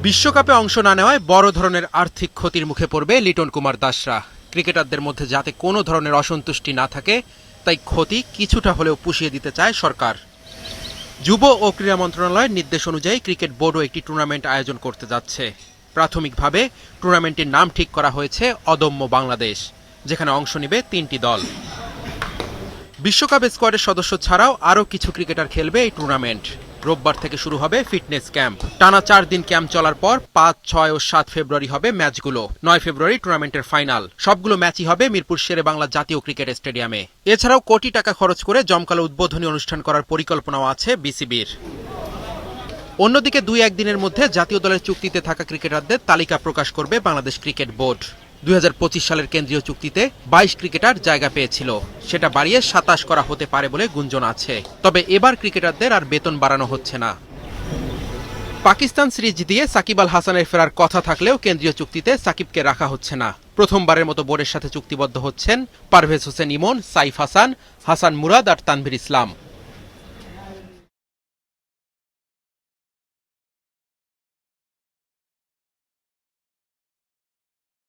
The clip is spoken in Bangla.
বিশ্বকাপে অংশ না নেওয়ায় বড় ধরনের আর্থিক ক্ষতির মুখে পড়বে লিটন কুমার দাসরা। ক্রিকেটারদের মধ্যে যাতে কোনো ধরনের অসন্তুষ্টি না থাকে, তাই ক্ষতি কিছুটা হলেও পুষিয়ে দিতে চায় সরকার। যুব ও ক্রীড়া মন্ত্রণালয়ের নির্দেশ অনুযায়ী ক্রিকেট বোর্ডও একটি টুর্নামেন্ট আয়োজন করতে যাচ্ছে। প্রাথমিকভাবে টুর্নামেন্টের নাম ঠিক করা হয়েছে অদম্য বাংলাদেশ, যেখানে অংশ নেবে ৩টি দল। বিশ্বকাপ স্কোয়াডের সদস্য ছাড়াও আরও কিছু ক্রিকেটার খেলবে এই টুর্নামেন্ট। রোববার থেকে শুরু হবে ফিটনেস ক্যাম্প। টানা ৪ দিন ক্যাম্প চলার পর ৫, ৬ ও ৭ ফেব্রুয়ারি হবে ম্যাচগুলো। ৯ ফেব্রুয়ারি টুর্নামেন্টের ফাইনাল। সবগুলো ম্যাচই হবে মিরপুর শেরে বাংলা জাতীয় ক্রিকেট স্টেডিয়ামে। এছাড়াও কোটি টাকা খরচ করে জমকালো উদ্বোধনী অনুষ্ঠান করার পরিকল্পনাও আছে বিসিবির। অন্যদিকে ২-১ দিনের মধ্যে জাতীয় দলের চুক্তিতে থাকা ক্রিকেটারদের তালিকা প্রকাশ করবে বাংলাদেশ ক্রিকেট বোর্ড। ২০২৫ সালের কেন্দ্রীয় চুক্তিতে ২২ ক্রিকেটার জায়গা পেয়েছিল, সেটা বাড়িয়ে ২৭ করা হতে পারে বলে গুঞ্জন আছে। তবে এবার ক্রিকেটারদের আর বেতন বাড়ানো হচ্ছে না। পাকিস্তান সিরিজ দিয়ে সাকিব আল হাসানের ফেরার কথা থাকলেও কেন্দ্রীয় চুক্তিতে সাকিবকে রাখা হচ্ছে না। প্রথমবারের মতো বোর্ডের সাথে চুক্তিবদ্ধ হচ্ছেন পারভেজ হোসেন ইমন, সাইফ হাসান, হাসান মুরাদ আর তানভীর ইসলাম।